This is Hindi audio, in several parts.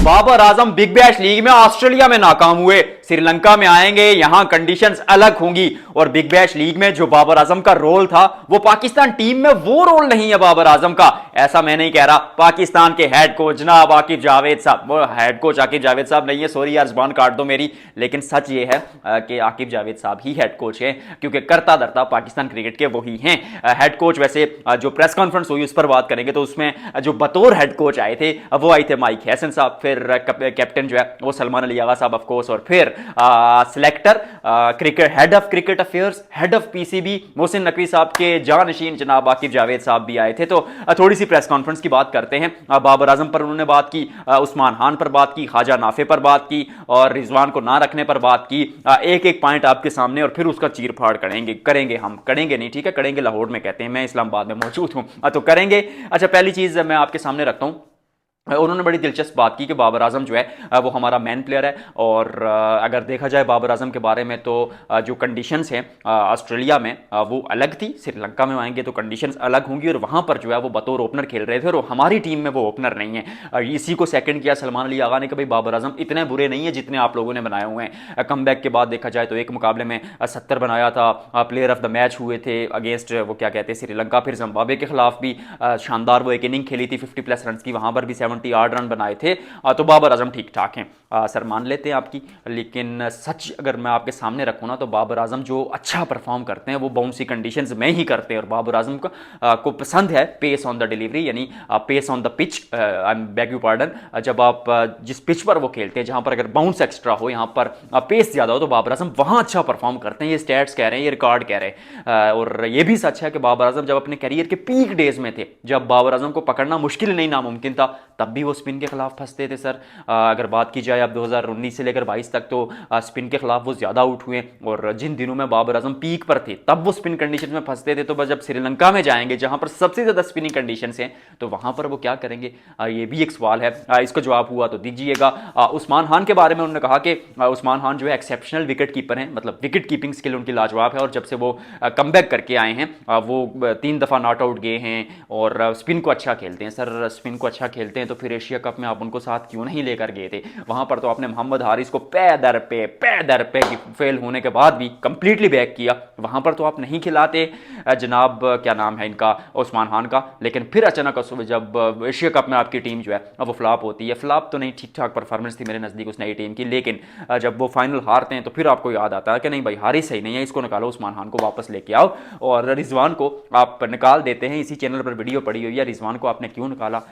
Babar Azam big bash league में ऑस्ट्रेलिया में नाकाम हुए, श्रीलंका में आएंगे, यहां कंडीशंस अलग होंगी। और बिग बैश लीग में जो बाबर आजम का रोल था वो पाकिस्तान टीम में वो रोल नहीं है बाबर आजम का। ऐसा मैं नहीं कह रहा, पाकिस्तान के हेड कोच जनाब आकिब जावेद साहब, वो हेड कोच आकिब जावेद साहब नहीं है, सॉरी यार जुबान काट दो मेरी, लेकिन सच ये है कि आकिब जावेद साहब ही हेड कोच है, क्योंकि करता धरता पाकिस्तान क्रिकेट के वही हैं हेड कोच। वैसे जो प्रेस कॉन्फ्रेंस हुई उस पर बात करेंगे तो उसमें जो बतौर हेड कोच आए थे वो आए थे माइक हैसन साहब, फिर कैप्टन जो है वो सलमान अली आगा साहब ऑफ कोर्स, और फिर selector cricket head of cricket affairs, head of PCB Mohsin Naqvi साहब के जानशीन जनाब आकिब जावेद साहब भी आए थे। तो थोड़ी सी प्रेस कॉन्फ्रेंस की बात करते हैं। बाबर आजम पर उन्होंने बात की, उस्मान खान पर बात की, ख्वाजा नाफे पर बात की और रिजवान को ना रखने पर बात की। एक एक पॉइंट आपके सामने और फिर उसका चीर फाड़ करेंगे हम करेंगे नहीं, ठीक है, करेंगे लाहौर में कहते हैं, मैं इस्लामाबाद में मौजूद हूं तो करेंगे। अच्छा, पहली चीज मैं आपके सामने रखता हूं, उन्होंने बड़ी दिलचस्प बात की कि बाबर आजम जो है वो हमारा मैन प्लेयर है। और अगर देखा जाए बाबर आजम के बारे में तो जो कंडीशंस हैं ऑस्ट्रेलिया में वो अलग थी, श्रीलंका में आएंगे तो कंडीशंस अलग होंगी, और वहां पर जो है वो बतौर ओपनर खेल रहे थे और हमारी टीम में वो ओपनर नहीं है। इसी को सेकंड किया सलमान अली आगा ने कि भाई बाबर आजम इतने बुरे नहीं है जितने आप लोगों ने बनाए हुए हैं। कमबैक के बाद देखा जाए तो एक मुकाबले में 70 बनाया था, प्लेयर ऑफ द मैच हुए थे अगेंस्ट वो क्या कहते हैं श्रीलंका, फिर जिम्बाब्वे के खिलाफ भी शानदार वो एक इनिंग खेली थी 50+ रन की, वहां पर भी 78 रन बनाए थे। तो बाबर आजम ठीक ठाक हैं, सर मान लेते हैं आपकी, लेकिन सच अगर मैं आपके सामने रखूं ना तो बाबर आजम जो अच्छा परफॉर्म करते हैं वो बाउंसी कंडीशंस में ही करते हैं। और बाबर आजम को पसंद है पेस ऑन द डिलीवरी, यानी pace on the pitch, I beg you pardon, जब आप जिस पिच पर वो खेलते हैं जहां पर अगर बाउंस एक्स्ट्रा हो, यहां पर पेस ज्यादा हो, तो बाबर आजम वहां अच्छा परफॉर्म करते हैं। ये स्टैट्स कह रहे हैं, ये रिकॉर्ड कह रहे हैं। और ये भी सच है कि बाबर आजम जब अपने करियर के पीक डेज में थे, जब बाबर आजम को पकड़ना मुश्किल नहीं नामुमकिन था, तब भी वो स्पिन के खिलाफ फंसते थे सर। अगर बात की जाए अब 2019 से लेकर 22 तक तो स्पिन के खिलाफ वो ज्यादा आउट हुए, और जिन दिनों में बाबर आजम पीक पर थे तब वो स्पिन कंडीशन में फंसते थे। तो बस जब श्रीलंका में जाएंगे जहां पर सबसे ज्यादा स्पिनिंग कंडीशन हैं तो वहां पर वो क्या करेंगे, ये भी एक सवाल है। इसको जवाब हुआ तो दीजिएगा। उस्मान खान के बारे में उन्होंने कहा कि उस्मान खान जो है एक्सेप्शनल विकेट कीपर हैं, मतलब विकेट कीपिंग स्किल उनकी लाजवाब है, और जब से वो कमबैक करके आए हैं वो 3 दफा नॉट आउट गए हैं और स्पिन को अच्छा खेलते हैं। सर स्पिन को अच्छा खेलते हैं तो फिर एशिया कप में आप उनको साथ क्यों नहीं लेकर गए थे? वहां पर तो आपने मोहम्मद हारिस को पे दर पे फेल होने के बाद भी कंप्लीटली बैक किया, वहां पर तो आप नहीं खिलाते जनाब, क्या नाम है इनका, उस्मान खान का। लेकिन फिर अचानक जब एशिया कप में आपकी टीम जो है वो फ्लॉप होती है, फ्लॉप तो नहीं, ठीक ठाक परफॉर्मेंस थी मेरे नजदीक उस नई टीम की, लेकिन जब वो फाइनल हारते हैं तो फिर आपको याद आता है कि नहीं भाई हारिस सही नहीं है, इसको निकालो, उस्मान खान को वापस लेके आओ। और रिजवान को आप निकाल देते हैं, इसी चैनल पर वीडियो पड़ी हुई है, रिजवान को आपने क्यों निकाला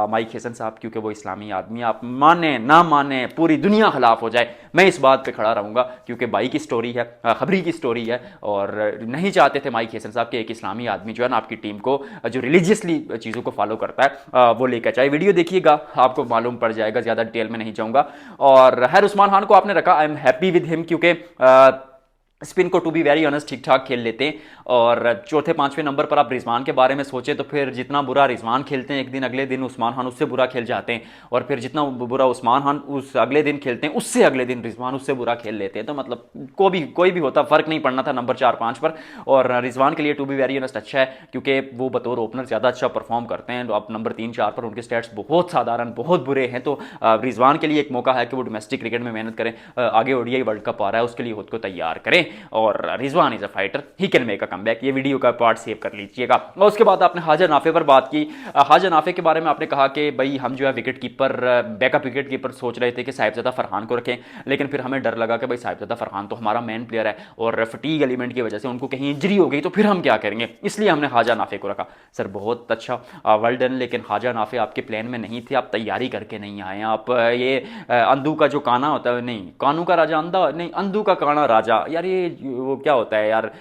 माइक हैसन साहब? क्योंकि वो इस्लामी आदमी, आप माने ना माने पूरी दुनिया खिलाफ हो जाए, मैं इस बात पे खड़ा रहूंगा, क्योंकि भाई की स्टोरी है, खबरी की स्टोरी है, और नहीं चाहते थे माइक हैसन साहब कि एक इस्लामी आदमी जो है ना आपकी टीम को जो रिलीजियसली चीज़ों को फॉलो करता है वो लेकर जाए। वीडियो देखिएगा आपको मालूम पड़ जाएगा, ज़्यादा डिटेल में नहीं जाऊंगा। और खैर उस्मान खान को आपने रखा, I am happy with him, क्योंकि स्पिन को टू बी वेरी ऑनेस्ट ठीक ठाक खेल लेते हैं। और चौथे पांचवें नंबर पर आप रिजवान के बारे में सोचें तो फिर जितना बुरा रिजवान खेलते हैं एक दिन अगले दिन उस्मान खान उससे बुरा खेल जाते हैं, और फिर जितना बुरा उस्मान खान उस अगले दिन खेलते हैं उससे अगले दिन रिजवान उससे बुरा खेल लेते हैं। तो मतलब कोई भी होता, फर्क नहीं पड़ना था नंबर 4-5 पर। और रिजवान के लिए टू बी वेरी ऑनेस्ट अच्छा है, क्योंकि वो बतौर ओपनर ज़्यादा अच्छा परफॉर्म करते हैं। तो अब नंबर 3-4 पर उनके स्टैट्स बहुत साधारण, बहुत बुरे हैं। तो रिजवान के लिए एक मौका है कि वो डोमेस्टिक क्रिकेट में मेहनत करें, आगे ओडीआई वर्ल्ड कप आ रहा है उसके लिए खुद को तैयार करें, और Rizwan is a fighter, he can make a comeback. ये वीडियो का पार्ट सेव कर लीजिएगा। और उसके बाद आपने ख्वाजा नाफे पर बात की। ख्वाजा नाफे के बारे में आपने कहा कि भाई हम जो है wicket keeper, backup wicket keeper सोच रहे थे कि साहिबजादा फरहान को रखें, लेकिन फिर हमें डर लगा कि भाई साहिबजादा फरहान तो हमारा मेन प्लेयर है और फटीग एलिमेंट की वजह से उनको कहीं इंजरी हो गई तो फिर हम क्या करेंगे, इसलिए हमने ख्वाजा नाफे को रखा। सर बहुत अच्छा, वेल डन, लेकिन ख्वाजा नाफे आपके प्लान में नहीं थे, आप तैयारी करके नहीं आए। आप ये अंधू का जो काना होता है, नहीं कानू का राजा अंधा नहीं, अंधू का काना राजा, यार ये वो क्या होता है यार,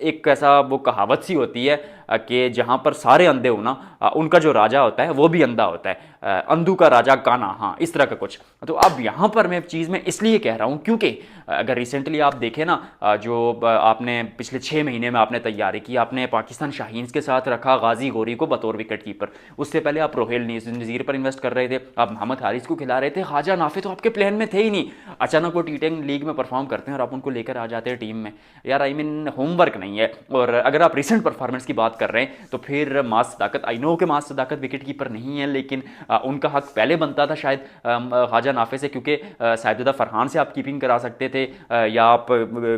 एक ऐसा वो कहावत सी होती है कि जहां पर सारे अंधे हो ना, उनका जो राजा होता है वो भी अंधा होता है, अंधू का राजा काना, हाँ इस तरह का कुछ। तो अब यहां पर मैं चीज़ में इसलिए कह रहा हूं क्योंकि अगर रिसेंटली आप देखें ना, जो आपने पिछले 6 महीने में आपने तैयारी की, आपने पाकिस्तान शाहीन्स के साथ रखा गाजी गौरी को बतौर विकेट कीपर, उससे पहले आप रोहेल नज़ीर पर इन्वेस्ट कर रहे थे, आप मोहम्मद हारिस को खिला रहे थे, ख्वाजा नाफे तो आपके प्लान में थे ही नहीं। अचानक वो टी10 लीग में परफॉर्म करते हैं और आप उनको लेकर आ जाते हैं टीम में। यार आई मीन होमवर्क नहीं है। और अगर आप रिसेंट परफॉर्मेंस की बात कर रहे हैं तो फिर मास सदाकत, आई नो कि मास सदाकत विकेट कीपर नहीं है, लेकिन उनका हक पहले बनता था शायद ख्वाजा नाफे से, क्योंकि साहिबजादा फरहान से आप कीपिंग करा सकते थे या आप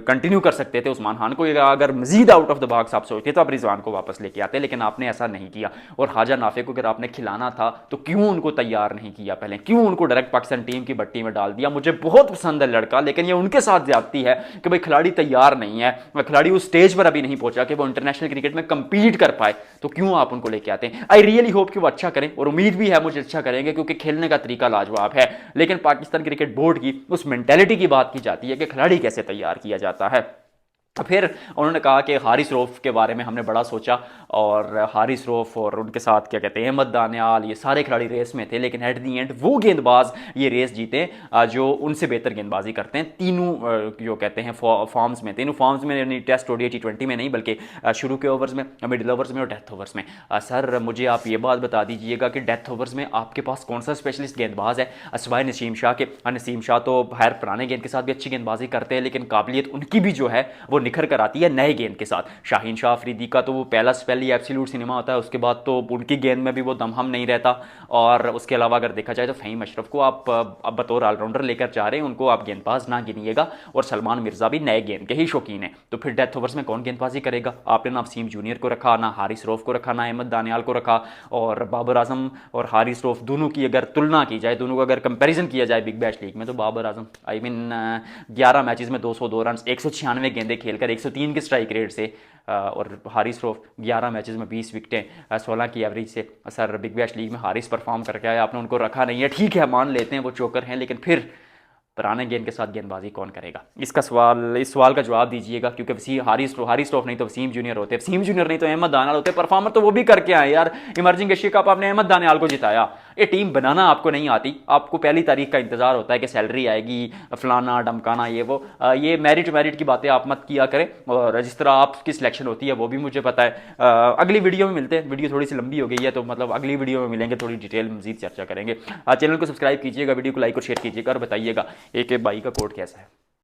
कंटिन्यू कर सकते थे उस्मान खान को। अगर मजीद आउट ऑफ द बॉक्स आप सोचते तो आप रिजवान को वापस लेके आते, लेकिन आपने ऐसा नहीं किया। और ख्वाजा नाफे को अगर आपने खिलाना था तो क्यों उनको तैयार नहीं किया पहले, क्यों उनको डायरेक्ट पाकिस्तान टीम की भट्टी में डाल दिया। मुझे बहुत पसंद है लड़का, लेकिन ये उनके साथ ज्यादती है कि भाई खिलाड़ी तैयार नहीं है, खिलाड़ी उस स्टेज पर अभी नहीं पहुंचा कि वो इंटरनेशनल क्रिकेट में कंपीट कर पाए, तो क्यों आप उनको लेके आते हैं। आई रियली होप कि वो अच्छा करें, और उम्मीद भी है मुझे अच्छा करेंगे, क्योंकि खेलने का तरीका लाजवाब है। लेकिन पाकिस्तान क्रिकेट बोर्ड की उस मेंटेलिटी की बात की जाती है कि खिलाड़ी कैसे तैयार किया जाता है। फिर उन्होंने कहा कि हारिस रऊफ के बारे में हमने बड़ा सोचा, और हारिस रऊफ और उनके साथ क्या कहते हैं अहमद दानियाल, ये सारे खिलाड़ी रेस में थे, लेकिन एट दी एंड वो गेंदबाज ये रेस जीते जो उनसे बेहतर गेंदबाजी करते हैं। तीनों जो कहते हैं फॉर्म्स में, तीनों फॉर्म्स में, यानी टेस्ट ओडीआई T20 में नहीं, बल्कि शुरू के ओवर्स में, मिडिल ओवर्स में और डेथ ओवर्स में। सर मुझे आप ये बात बता दीजिएगा कि डेथ ओवर्स में आपके पास कौन सा स्पेशलिस्ट गेंदबाज है सिवाय नसीम शाह के। नसीम शाह तो खैर पुराने गेंद के साथ भी अच्छी गेंदबाजी करते हैं, लेकिन काबिलियत उनकी भी जो है वो निखर कर आती है नए गेंद के साथ। शाहीन शाह अफरीदी का तो वो पहला स्पेल ही एब्सोल्यूट सिनेमा होता है, उसके बाद तो उनकी गेंद में भी वो दमहम नहीं रहता। और उसके अलावा अगर देखा जाए तो फ़हीम अशरफ को आप बतौर ऑलराउंडर लेकर जा रहे हैं, उनको आप गेंदबाज ना गिनिएगा। और सलमान मिर्जा भी नए गेंद के ही शौकीन है, तो फिर डेथ ओवर्स में कौन गेंदबाजी करेगा। आपने ना वसीम जूनियर को रखा, ना हारिस रऊफ को रखा, ना अहमद दानियाल को रखा। और बाबर आजम और हारिस रऊफ दोनों की अगर तुलना की जाए, दोनों का अगर कंपेरिजन किया जाए बिग बैश लीग में, तो Babar Azam I mean 11 matches में 202 रन, 196 गेंदें खेलकर 103 के स्ट्राइक रेट से, और हारिस रऊफ 11 मैचेस में 20 विकेटें 16 की एवरेज से। सर बिग बैश लीग में हारिस परफॉर्म करके आया, आपने उनको रखा नहीं है, ठीक है मान लेते हैं वो चोकर हैं, लेकिन फिर पुराने गेंद के साथ गेंदबाजी कौन करेगा। इसका सवाल, इस सवाल का जवाब दीजिएगा, क्योंकि हारिस रऊफ नहीं तो वसीम जूनियर होते, वसीम जूनियर नहीं तो अहमद दानियाल होते। परफॉर्मर तो वो भी करके आए यार, इमर्जिंग एशिया कप आपने अहमद दानियाल को जिताया। ये टीम बनाना आपको नहीं आती, आपको पहली तारीख का इंतजार होता है कि सैलरी आएगी, फलाना डमकाना ये वो, ये मेरिट की बातें आप मत किया करें। और जिस तरह आपकी सिलेक्शन होती है वो भी मुझे पता है। अगली वीडियो में मिलते हैं, वीडियो थोड़ी सी लंबी हो गई है, तो मतलब अगली वीडियो में मिलेंगे, थोड़ी डिटेल मजीद चर्चा करेंगे। चैनल को सब्सक्राइब कीजिएगा, वीडियो को लाइक और शेयर कीजिएगा, और बताइएगा एक भाई का कोड कैसा है।